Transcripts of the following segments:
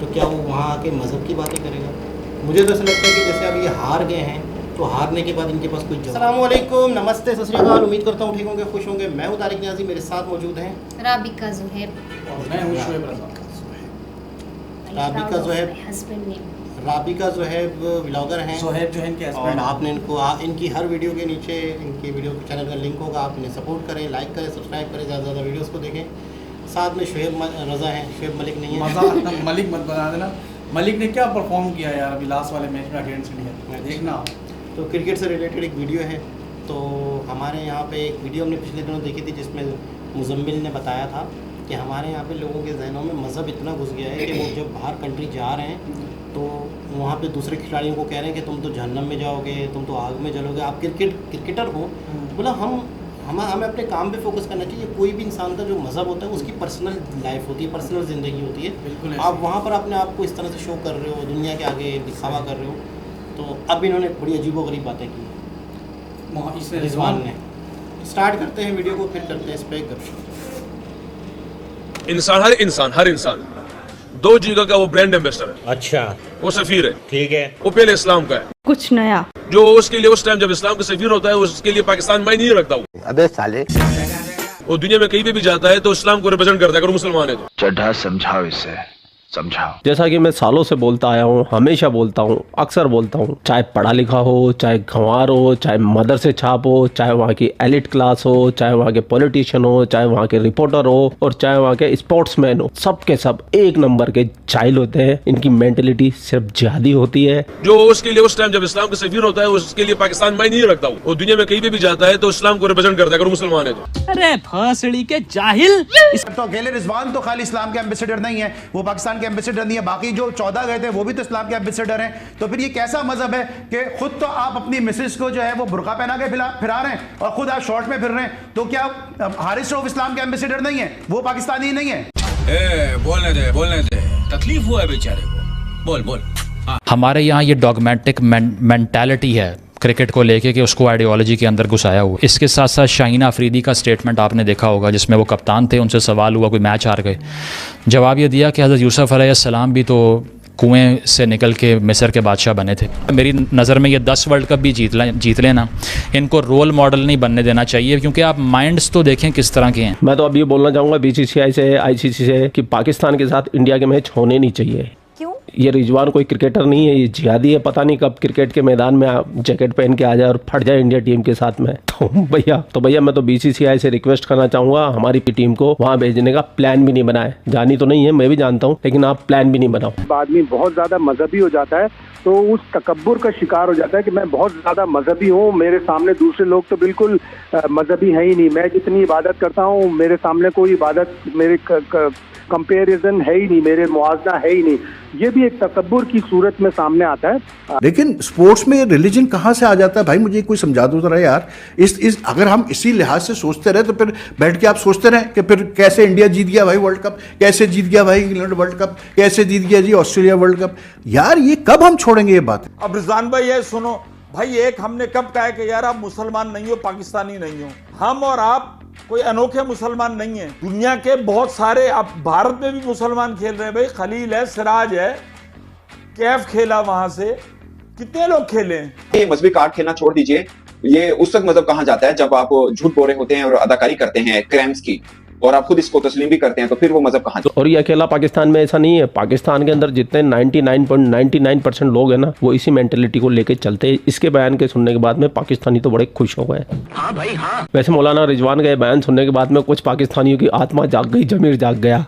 तो क्या वो वहाँ आके मज़हब की बातें करेगा? मुझे तो ऐसा लगता है कि जैसे अब ये हार गए हैं तो हारने के बाद इनके पास कोई अस्सलाम वालेकुम, नमस्ते, सत श्री अकाल। उम्मीद करता हूँ ठीक होंगे, खुश होंगे। मैं हूँ तारिक नियाज़ी, मेरे साथ मौजूद हैं राबिका ज़ुहैब और मैं हूँ शुएब रज़ा। राबिका ज़ुहैब व्लॉगर हैं, ज़ुहैब जो है इनके और हस्बैंड। आपने इनको इनकी हर वीडियो के नीचे इनके वीडियो चैनल का लिंक होगा, आप इन्हें सपोर्ट करें, लाइक करें, सब्सक्राइब करें, ज़्यादा से ज़्यादा वीडियोस को देखें। साथ में शुएब रज़ा हैं, शुएब मलिक नहीं है। मज़ा मलिक मत बना देना। मलिक ने क्या परफॉर्म किया यार अभी लास्ट वाले मैच में अगेंस्ट इंडिया, देखना। तो क्रिकेट से रिलेटेड एक वीडियो है। तो हमारे यहाँ पे एक वीडियो हमने पिछले दिनों देखी थी जिसमें मुजम्मिल ने बताया था कि हमारे यहाँ पे लोगों के जहनों में मज़हब इतना घुस गया है कि वो जब बाहर कंट्री जा रहे हैं तो वहाँ पे दूसरे खिलाड़ियों को कह रहे हैं कि तुम तो जहन्नम में जाओगे, तुम तो आग में जलोगे, आप क्रिकेटर हो। बोला हमें अपने काम पे फोकस करना चाहिए। कोई भी इंसान का जो मज़हब होता है उसकी पर्सनल लाइफ होती है, पर्सनल ज़िंदगी होती है। बिल्कुल आप वहाँ पर अपने आप को इस तरह से शो कर रहे हो, दुनिया के आगे दिखावा कर रहे हो। तो अब इन्होंने बड़ी अजीबोगरीब बातें की रिजवान ने। स्टार्ट करते हैं वीडियो को, फिर करते हैं इस पर गपशप। हर इंसान दो जगह का वो ब्रांड एम्बेसडर है। अच्छा, वो सफीर है, ठीक है। वो पहले इस्लाम का है। कुछ नया जो उसके लिए उस टाइम जब इस्लाम का सफीर होता है उसके लिए पाकिस्तान मायने नहीं रखता। अबे साले, वो दुनिया में कहीं पे भी जाता है तो इस्लाम को रिप्रेजेंट करता है अगर मुसलमान है तो। चड्ढा समझाओ इसे, समझाओ। जैसा कि मैं सालों से बोलता आया हूँ, हमेशा बोलता हूँ, अक्सर बोलता हूँ, चाहे पढ़ा लिखा हो, चाहे गंवार हो, चाहे मदर से छाप हो, चाहे वहाँ की एलिट क्लास हो, चाहे वहाँ के पॉलिटिशियन हो, चाहे वहाँ के रिपोर्टर हो, और चाहे वहाँ के स्पोर्ट्समैन हो, सब के सब एक नंबर के जाहिल होते हैं। इनकी मेंटेलिटी सिर्फ जिहादी होती है। जो उसके लिए उस टाइम जब इस्लाम का सफीर होता है उसके लिए पाकिस्तान मायने नहीं रखता। वो दुनिया में कहीं पे भी जाता है तो इस्लाम को रिप्रेजेंट करता है अगर मुसलमान है तो। अरे फांसड़ी के जाहिल। तो अकेले रिजवान तो खाली इस्लाम के एम्बेसडर नहीं है, वो पाकिस्तान के एम्बेसडर नहीं है, बाकी जो 14 गए थे वो भी तो इस्लाम के एम्बेसडर हैं। तो फिर ये कैसा मजहब है कि खुद तो आप अपनी मिसेस को जो है वो बुर्का पहना के फिरा रहे हैं और खुद आप शॉर्ट में फिर रहे हैं। तो क्या हारिस रऊफ इस्लाम के एम्बेसडर नहीं है? वो पाकिस्तानी नहीं है? बोलने दे, तकलीफ हुआ है बेचारे को। बोल। हमारे यहाँ ये डॉगमेटिक मेंटालिटी है क्रिकेट को लेके कि उसको आइडियोलॉजी के अंदर घुसाया हुआ। इसके साथ साथ शाहीन अफरीदी का स्टेटमेंट आपने देखा होगा जिसमें वो कप्तान थे, उनसे सवाल हुआ कोई मैच हार गए, जवाब ये दिया कि हज़रत यूसुफ अलैहिस्सलाम भी तो कुएं से निकल के मिस्र के बादशाह बने थे। मेरी नज़र में ये 10 वर्ल्ड कप भी जीत लेना, इनको रोल मॉडल नहीं बनने देना चाहिए, क्योंकि आप माइंड्स तो देखें किस तरह के हैं। मैं तो अब ये बोलना चाहूँगा BCCI से, ICC से कि पाकिस्तान के साथ इंडिया के मैच होने नहीं चाहिए। क्यों? ये रिजवान कोई क्रिकेटर नहीं है, ये जिहादी है। पता नहीं कब क्रिकेट के मैदान में जैकेट पहन के आ जाए और फट जाए इंडिया टीम के साथ में। तो भैया मैं तो BCCI से रिक्वेस्ट करना चाहूँगा हमारी टीम को वहाँ भेजने का प्लान भी नहीं बनाए। जानी तो नहीं है, मैं भी जानता हूँ, लेकिन आप प्लान भी नहीं बनाओ। आदमी बहुत ज़्यादा मजहबी हो जाता है तो उस तकब्बुर का शिकार हो जाता है कि मैं बहुत ज़्यादा मजहबी हूँ, मेरे सामने दूसरे लोग तो बिल्कुल मजहबी है ही नहीं। मैं जितनी इबादत करता हूँ मेरे सामने कोई इबादत, मेरे कंपेरिजन है ही नहीं, मेरे मुआवजा है ही नहीं। ये भी एक तकब्बुर की सूरत में सामने आता है। लेकिन स्पोर्ट्स में रिलीजन कहाँ से आ जाता है भाई? मुझे कोई समझा दो जरा यार। इस अगर हम इसी लिहाज से सोचते रहे तो फिर बैठ के आप सोचते रहे कि फिर कैसे इंडिया जीत गया भाई वर्ल्ड कप, कैसे जीत गया भाई इंग्लैंड वर्ल्ड कप, कैसे जीत गया जी ऑस्ट्रेलिया वर्ल्ड कप। यार ये कब हम छोड़ेंगे ये बात? अब रिजवान भाई ये सुनो भाई, एक हमने कब कहा कि यार आप मुसलमान नहीं हो, पाकिस्तानी नहीं हो। हम और आप कोई अनोखे मुसलमान नहीं है। दुनिया के बहुत सारे, अब भारत में भी मुसलमान खेल रहे हैं भाई। खलील है, सिराज है, कैफ खेला, वहां से कितने लोग खेले। ये मजहबी कार्ड खेलना छोड़ दीजिए। ये उस वक्त मजहब कहाँ जाता है जब आप झूठ बोल रहे होते हैं और अदाकारी करते हैं क्राइम्स की, और आप खुद इसको तस्लीम भी करते हैं, तो फिर वो मजहब कहाँ? और ये अकेला पाकिस्तान में ऐसा नहीं है, पाकिस्तान के अंदर जितने 99.99% लोग हैं ना, वो इसी मेंटेलिटी को लेके चलते हैं। इसके बयान के सुनने के बाद में पाकिस्तानी तो बड़े खुश हो गए। हाँ भाई हाँ। वैसे मौलाना रिजवान के बयान सुनने के बाद में कुछ पाकिस्तानियों की आत्मा जाग गई, जमीर जाग गया।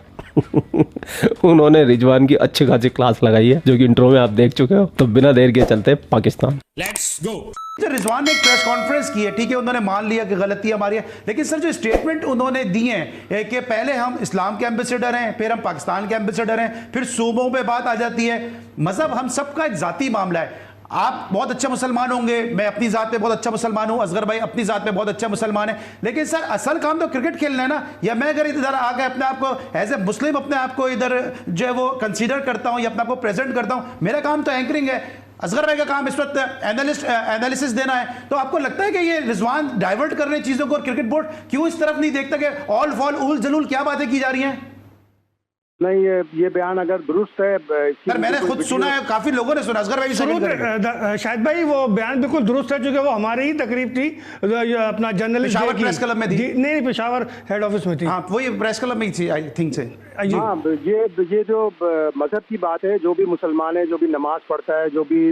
उन्होंने रिजवान की अच्छी खासी क्लास लगाई है, जो कि इंट्रो में आप देख चुके हो। तो बिना देर के चलते पाकिस्तान। Let's go. रिजवान ने एक प्रेस कॉन्फ्रेंस की है, ठीक है, उन्होंने मान लिया कि गलती हमारी है, लेकिन सर जो स्टेटमेंट उन्होंने दी है कि पहले हम इस्लाम के एम्बेसडर हैं, फिर हम पाकिस्तान के एम्बेसडर हैं, फिर सूबों पे बात आ जाती है। मजहब हम सबका एक जाती मामला है। आप बहुत अच्छा मुसलमान होंगे, मैं अपनी जात में बहुत अच्छा मुसलमान हूं, असगर भाई अपनी जात में बहुत अच्छा मुसलमान है, लेकिन सर असल काम तो क्रिकेट खेलना है ना। या मैं अगर इधर आकर अपने आप को एज ए मुस्लिम अपने आप को इधर जो है वो कंसीडर करता हूं या अपने आप को प्रेजेंट करता हूं, मेरा काम तो एंकरिंग है। असगर भाई का काम इस वक्त एनालिसिस देना है। तो आपको लगता है कि ये रिजवान डाइवर्ट कर रहे हैं चीजों को, और क्रिकेट बोर्ड क्यों इस तरफ नहीं देखता कि ऑल फॉल उल जलूल क्या बातें की जा रही हैं? नहीं, ये बयान अगर दुरुस्त है, सर मैंने खुद सुना है, काफी लोगों ने सुना। असगर भाई शायद भाई वो बयान बिल्कुल दुरुस्त है, क्योंकि वो हमारी ही तकरीब थी अपना जर्नलिस्ट पेशावर प्रेस क्लब में थी। नहीं, पेशावर हेड ऑफिस में थी। हाँ, वही प्रेस क्लब में ही थी, आई थिंक से। हाँ, ये जो मजहब की बात है, जो भी मुसलमान है, जो भी नमाज पढ़ता है, जो भी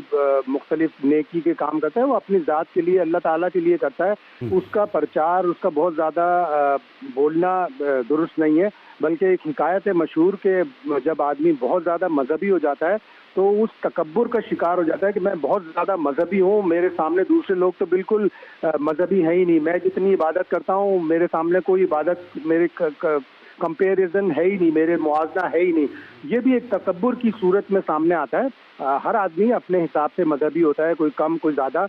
मुख्तलिफ नेकी के काम करता है, वो अपनी ज़ात के लिए, अल्लाह ताला के लिए करता है। उसका प्रचार, उसका बहुत ज़्यादा बोलना दुरुस्त नहीं है। बल्कि एक हिकायत है मशहूर के जब आदमी बहुत ज़्यादा मजहबी हो जाता है तो उस तकब्बुर का शिकार हो जाता है कि मैं बहुत ज़्यादा मजहबी हूँ, मेरे सामने दूसरे लोग तो बिल्कुल मजहबी है ही नहीं, मैं जितनी इबादत करता हूँ मेरे सामने कोई इबादत, मेरे कंपेरिजन है ही नहीं, मेरे मुआवजा है ही नहीं। ये भी एक तकब्बुर की सूरत में सामने आता है। हर आदमी अपने हिसाब से मजहबी होता है, कोई कम कोई ज़्यादा,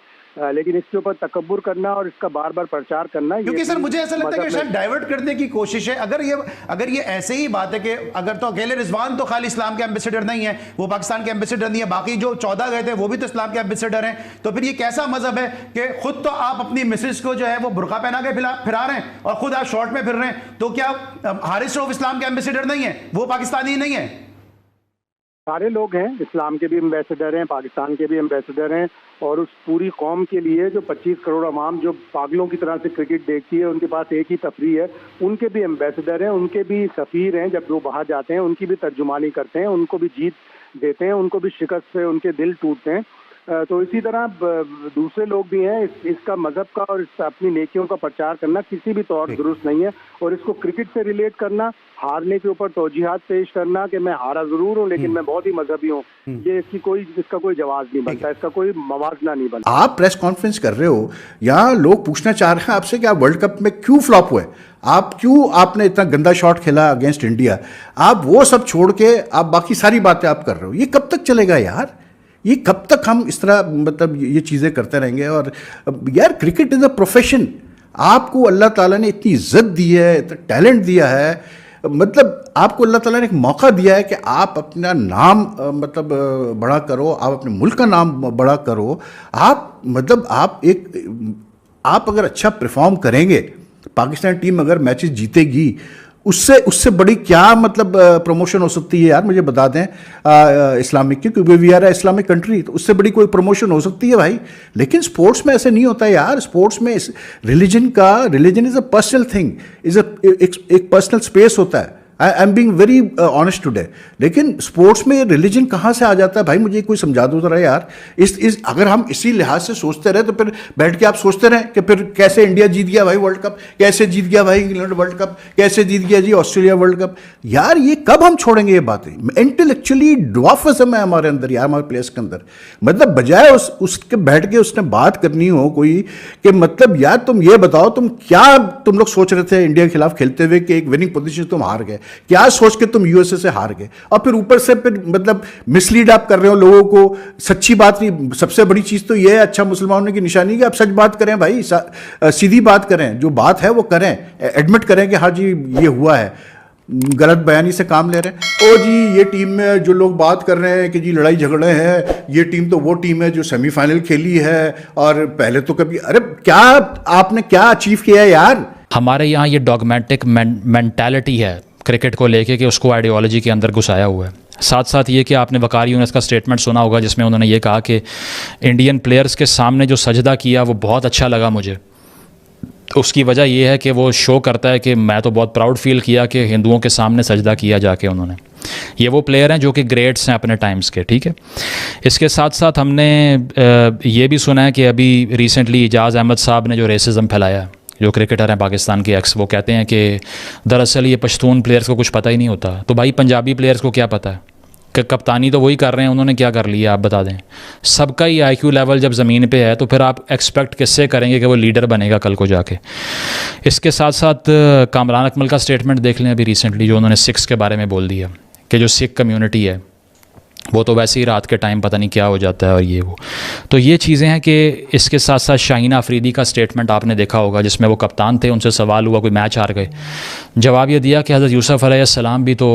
लेकिन इसके ऊपर तकब्बुर करना और इसका बार बार प्रचार करना, क्योंकि सर मुझे ऐसा लगता है कि शायद डाइवर्ट करने की कोशिश है। अगर ये ऐसे ही बात है कि अगर तो अकेले रिजवान तो खाली इस्लाम के एम्बेसडर नहीं है, वो पाकिस्तान के एम्बेसडर नहीं है, बाकी जो 14 गए थे वो भी तो इस्लाम के एम्बेसडर हैं, तो फिर ये कैसा मजहब है कि खुद तो आप अपनी मिसेज को जो है वो बुर्का पहना के फिरा रहे हैं और खुद आप शॉर्ट में फिर रहे हैं, तो क्या हारिस रऊफ इस्लाम के एम्बेसडर नहीं है, वो पाकिस्तानी नहीं है? सारे लोग हैं, इस्लाम के भी एम्बेसडर हैं, पाकिस्तान के भी एम्बेसडर हैं, और उस पूरी कौम के लिए जो 25 करोड़ अवाम जो पागलों की तरह से क्रिकेट देखती है, उनके पास एक ही तफरीह है, उनके भी एम्बेसडर हैं, उनके भी सफ़ीर हैं, जब वो बाहर जाते हैं उनकी भी तर्जुमानी करते हैं, उनको भी जीत देते हैं, उनको भी शिकस्त से उनके दिल टूटते हैं। तो इसी तरह दूसरे लोग भी हैं। इसका मजहब का और अपनी नेकियों का प्रचार करना किसी भी तौर दुरुस्त नहीं है, और इसको क्रिकेट से रिलेट करना, हारने के ऊपर तौजीहात पेश करना कि मैं हारा जरूर हूँ लेकिन मैं बहुत ही मजहबी हूँ, ये इसका कोई जवाब नहीं बनता, इसका कोई मवाजना नहीं बनता। आप प्रेस कॉन्फ्रेंस कर रहे हो, यहाँ लोग पूछना चाह रहे हैं आपसे कि आप वर्ल्ड कप में क्यों फ्लॉप हुए, आपने इतना गंदा शॉट खेला अगेंस्ट इंडिया, आप वो सब छोड़ के आप बाकी सारी बातें आप कर रहे हो। ये कब तक चलेगा यार? ये कब तक हम इस तरह मतलब ये चीज़ें करते रहेंगे? और यार क्रिकेट इज़ अ प्रोफेशन, आपको अल्लाह ताला ने इतनी इज्जत दी है, इतना टैलेंट दिया है, मतलब आपको अल्लाह ताला ने एक मौका दिया है कि आप अपना नाम मतलब बड़ा करो, आप अपने मुल्क का नाम बड़ा करो। आप अगर अच्छा परफॉर्म करेंगे, पाकिस्तान टीम अगर मैचेस जीतेगी, उससे बड़ी क्या मतलब प्रमोशन हो सकती है यार? मुझे बता दें इस्लामिक की, क्योंकि we are a Islamic country, तो उससे बड़ी कोई प्रमोशन हो सकती है भाई? लेकिन स्पोर्ट्स में ऐसे नहीं होता यार। स्पोर्ट्स में religion is a personal thing, एक पर्सनल स्पेस होता है। I am being very honest today. लेकिन स्पोर्ट्स में रिलीजन कहाँ से आ जाता है भाई? मुझे कोई समझा दो जरा यार। अगर हम इसी लिहाज से सोचते रहे तो फिर बैठ के आप सोचते रहे कि फिर कैसे इंडिया जीत गया भाई वर्ल्ड कप, कैसे जीत गया भाई इंग्लैंड वर्ल्ड कप, कैसे जीत गया जी ऑस्ट्रेलिया वर्ल्ड कप। यार ये कब हम छोड़ेंगे ये बातें? इंटेलेक्चुअली ड्वार्फिज्म है हमारे अंदर यार, हमारे प्लेस के अंदर। मतलब बजाय उसके बैठ के उसने बात करनी हो कोई कि मतलब यार तुम ये बताओ तुम लोग सोच रहे थे इंडिया के खिलाफ खेलते हुए कि एक विनिंग पोजीशन तुम हार गए, क्या सोच के तुम यूएसए से हार गए, और फिर ऊपर से फिर मतलब मिसलीड आप कर रहे हो लोगों को। सच्ची बात नहीं, सबसे बड़ी चीज तो ये है अच्छा मुसलमान होने की निशानी कि आप सच बात करें भाई, सीधी बात करें, जो बात है वो करें, एडमिट करें कि हाँ जी ये हुआ है। गलत बयानी से काम ले रहे हैं। ओ जी ये टीम में जो लोग बात कर रहे हैं कि जी लड़ाई झगड़े हैं, ये टीम तो वो टीम है जो सेमीफाइनल खेली है और पहले तो कभी, अरे क्या आपने क्या अचीव किया है यार? हमारे यहाँ ये डॉगमेटिक मेंटालिटी है क्रिकेट को लेके कि उसको आइडियोलॉजी के अंदर घुसाया हुआ है। साथ साथ ये कि आपने वकार यूनुस का स्टेटमेंट सुना होगा जिसमें उन्होंने ये कहा कि इंडियन प्लेयर्स के सामने जो सजदा किया वो बहुत अच्छा लगा मुझे। उसकी वजह ये है कि वो शो करता है कि मैं तो बहुत प्राउड फील किया कि हिंदुओं के सामने सजदा किया जाके उन्होंने। ये वो प्लेयर हैं जो कि ग्रेट्स हैं अपने टाइम्स के, ठीक है। इसके साथ साथ हमने ये भी सुना है कि अभी रिसेंटली इजाज़ अहमद साहब ने जो रेसिज्म फैलाया है, जो क्रिकेटर हैं पाकिस्तान के एक्स, वो कहते हैं कि दरअसल ये पश्तून प्लेयर्स को कुछ पता ही नहीं होता। तो भाई पंजाबी प्लेयर्स को क्या पता है कि कप्तानी तो वही कर रहे हैं, उन्होंने क्या कर लिया आप बता दें। सबका ही IQ लेवल जब ज़मीन पे है तो फिर आप एक्सपेक्ट किससे करेंगे कि वो लीडर बनेगा कल को जाके। इसके साथ साथ कामरान अकमल का स्टेटमेंट देख लें अभी रिसेंटली, जो उन्होंने सिख्स के बारे में बोल दिया कि जो सिख कम्यूनिटी है वो तो वैसे ही रात के टाइम पता नहीं क्या हो जाता है और ये वो। तो ये चीज़ें हैं कि इसके साथ साथ शाहीन अफरीदी का स्टेटमेंट आपने देखा होगा जिसमें वो कप्तान थे, उनसे सवाल हुआ कोई मैच हार गए, जवाब ये दिया कि हज़रत यूसुफ अलैहिस्सलाम भी तो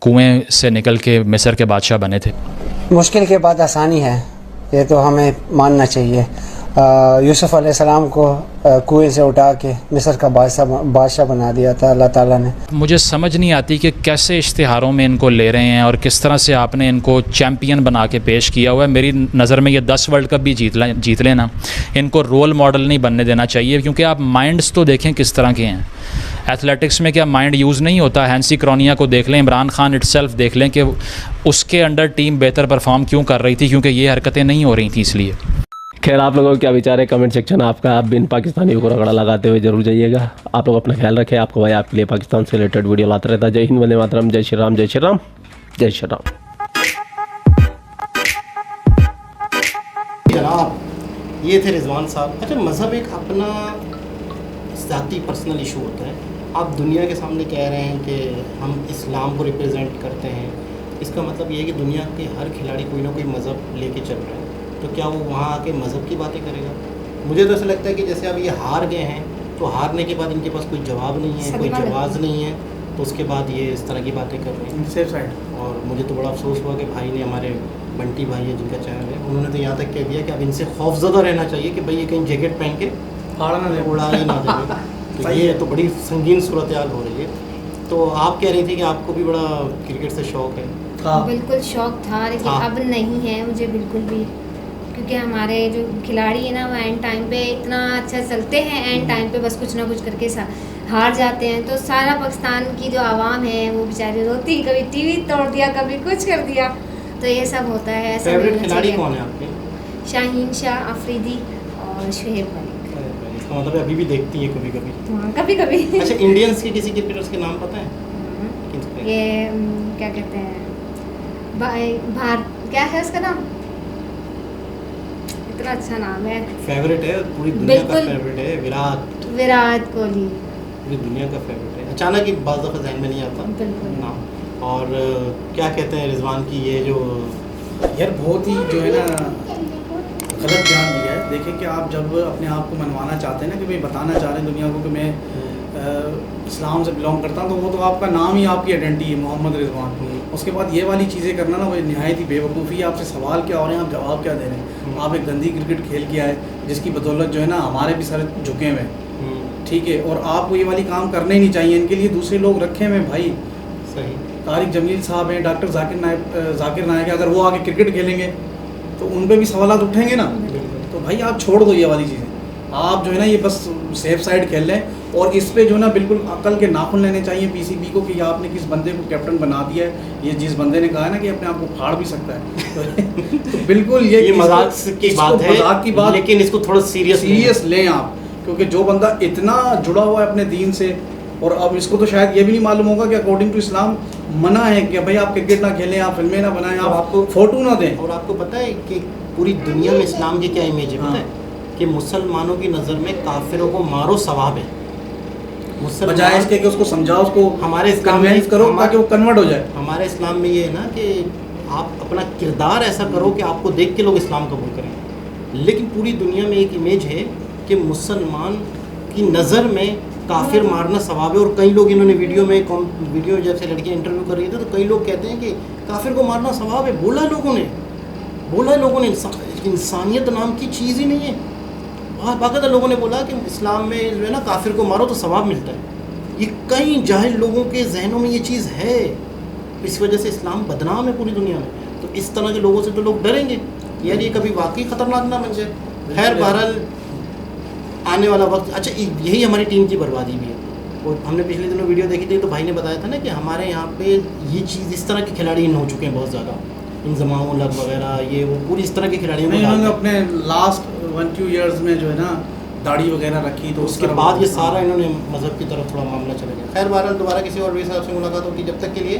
कुएं से निकल के मिस्र के बादशाह बने थे। मुश्किल के बाद आसानी है, ये तो हमें मानना चाहिए। यूसुफ अलैहिस्सलाम को कुएं से उठा के मिस्र का बादशाह बना दिया था अल्लाह ताला ने। मुझे समझ नहीं आती कि कैसे इश्तिहारों में इनको ले रहे हैं और किस तरह से आपने इनको चैम्पियन बना के पेश किया हुआ है। मेरी नज़र में ये 10 वर्ल्ड कप भी जीत लेना, इनको रोल मॉडल नहीं बनने देना चाहिए, क्योंकि आप माइंड्स तो देखें किस तरह के हैं। एथलेटिक्स में क्या माइंड यूज़ नहीं होता? हैंसी क्रॉनिया को देख लें, इमरान खान इटसेल्फ देख लें कि उसके अंडर टीम बेहतर परफॉर्म क्यों कर रही थी, क्योंकि ये हरकतें नहीं हो रही थी इसलिए। खैर, आप लोगों को क्या विचार है कमेंट सेक्शन आपका। आप बिन पाकिस्तानियों को रगड़ा लगाते हुए जरूर जाइएगा। आप लोग अपना ख्याल रखें। आपको भाई आपके लिए पाकिस्तान से रिलेटेड वीडियो लाता रहता है। जय हिंद, वंदे मातरम, जय श्री राम, जय श्री राम, जय श्री राम। जनाब, ये थे रिजवान साहब। अच्छा, मज़हब एक अपना ज़ाती पर्सनल इशू होता है। आप दुनिया के सामने कह रहे हैं कि हम इस्लाम को रिप्रेजेंट करते हैं, इसका मतलब ये है कि दुनिया के हर खिलाड़ी कोई ना कोई मज़हब लेके चल रहा है, तो क्या वो वहाँ आके मज़हब की बातें करेगा? मुझे तो ऐसा लगता है कि जैसे अब ये हार गए हैं, तो हारने के बाद इनके पास कोई जवाब नहीं है, कोई जवाब नहीं है, तो उसके बाद ये इस तरह की बातें कर रहे हैं। Safe side. और मुझे तो बड़ा अफसोस हुआ कि भाई ने, हमारे बंटी भाई है जिनका चैनल है, उन्होंने तो यहाँ तक कह दिया कि अब इनसे खौफजदा रहना चाहिए कि भाई ये कहीं जैकेट पहन के उड़ा ही ना देगा। तो ये तो बड़ी संगीन सूरत हाल हो रही है। तो आप कह रही थी कि आपको भी बड़ा क्रिकेट से शौक है। बिल्कुल शौक था, लेकिन अब नहीं है मुझे बिल्कुल भी, क्योंकि हमारे जो खिलाड़ी है ना वो एंड टाइम पे इतना अच्छा चलते हैं, एंड टाइम पे बस कुछ ना कुछ करके हार जाते हैं। तो सारा पाकिस्तान की जो आवाम है वो बेचारी रोती, कभी टीवी तोड़ दिया, कभी कुछ कर दिया, तो ये सब होता है। ऐसा फेवरेट खिलाड़ी कौन है आपके? शाहीन शाह अफरीदी और शुएब मलिक। इसका मतलब अभी भी देखती है कभी कभी? हाँ, कभी कभी। अच्छा, इंडियंस के किसी क्रिकेटर्स के नाम पता है? ये क्या कहते हैं, क्या है उसका नाम, इतना अच्छा नाम है। फेवरेट है, पूरी दुनिया का फेवरेट है, विराट कोहली। पूरी दुनिया का फेवरेट है। अचानक ही बाज़ दफ़ा ज़हन में नहीं आता नाम। और क्या कहते हैं रिजवान की ये जो यार बहुत ही जो है ना गलत ध्यान दिया है। देखिए कि आप जब अपने आप को मनवाना चाहते हैं ना, कि भाई बताना चाह रहे हैं दुनिया को कि मैं इस्लाम से बिलोंग करता हूँ, तो वो तो आपका नाम ही आपकी आइडेंटिटी है, मोहम्मद रिजवान। उसके बाद ये वाली चीज़ें करना ना, वो नहायत ही बेवकूफ़ी है। आपसे सवाल क्या हो रहे हैं, आप जवाब क्या दे रहे हैं? आप एक गंदी क्रिकेट खेल के आए, जिसकी बदौलत जो है ना हमारे भी सर झुके हुए हैं, ठीक है, और आपको ये वाली काम करने ही नहीं चाहिए। इनके लिए दूसरे लोग रखे हुए भाई। सही। तारिक जमील साहब हैं, डॉक्टर जाकिर नायक, अगर वो आगे क्रिकेट खेलेंगे तो उन पर भी सवाल उठेंगे ना। तो भाई आप छोड़ दो ये वाली चीज़ें। आप जो है ना ये बस सेफ साइड खेल लें, और इस पे जो है ना बिल्कुल अकल के नाखुन लेने चाहिए पीसीबी को, कि आपने किस बंदे को कैप्टन बना दिया है। ये जिस बंदे ने कहा है ना कि अपने आप को फाड़ भी सकता है, तो बिल्कुल ये मजाक की बात है, मजाक की बात, लेकिन इसको थोड़ा सीरियस लें आप, क्योंकि जो बंदा इतना जुड़ा हुआ है अपने दीन से, और अब इसको तो शायद ये भी नहीं मालूम होगा कि अकॉर्डिंग टू इस्लाम मना है कि भाई आप क्रिकेट ना खेलें, आप फिल्में ना बनाएं, आप आपको फोटो ना दें। और आपको पता है कि पूरी दुनिया में इस्लाम की क्या इमेज है? पता है कि मुसलमानों की नज़र में काफिरों को मारो सवाब है। बजाय इसके कि उसको समझाओ, उसको हमारे कन्विंस करो ताकि वो कन्वर्ट हो जाए। हमारे इस्लाम में ये है ना कि आप अपना किरदार ऐसा करो कि आपको देख के लोग इस्लाम कबूल करें। लेकिन पूरी दुनिया में एक इमेज है कि मुसलमान की नज़र में काफिर मारना सवाब है। और कई लोग इन्होंने वीडियो जब से लड़कियाँ इंटरव्यू कर रही थी, तो कई लोग कहते हैं कि काफिर को मारना सवाब है। बोला लोगों ने इंसानियत नाम की चीज़ ही नहीं है। बहुत बाकायदा लोगों ने बोला कि इस्लाम में जो है ना काफिर को मारो तो सवाब मिलता है। ये कई जाहिल लोगों के जहनों में ये चीज़ है, इस वजह से इस्लाम बदनाम है पूरी दुनिया में। तो इस तरह के लोगों से तो लोग डरेंगे यार, ये कभी वाकई ख़तरनाक ना बन जाए। खैर, बहरहाल आने वाला वक्त, अच्छा यही हमारी टीम की बर्बादी भी है। और हमने पिछले दिनों वीडियो देखी थी, तो भाई ने बताया था ना कि हमारे यहाँ पे ये चीज़, इस तरह के खिलाड़ी इन हो चुके हैं बहुत ज़्यादा, इंजमाम उल हक वगैरह, ये वो पूरी इस तरह के खिलाड़ियों को अपने लास्ट 1-2 ईयर्स में जो है ना दाढ़ी वगैरह रखी, तो उसके बाद ये सारा इन्होंने मज़हब की तरफ थोड़ा मामला चला गया। खैर, बहरहाल दोबारा किसी और भी साहब से मुलाकात होगी, जब तक के लिए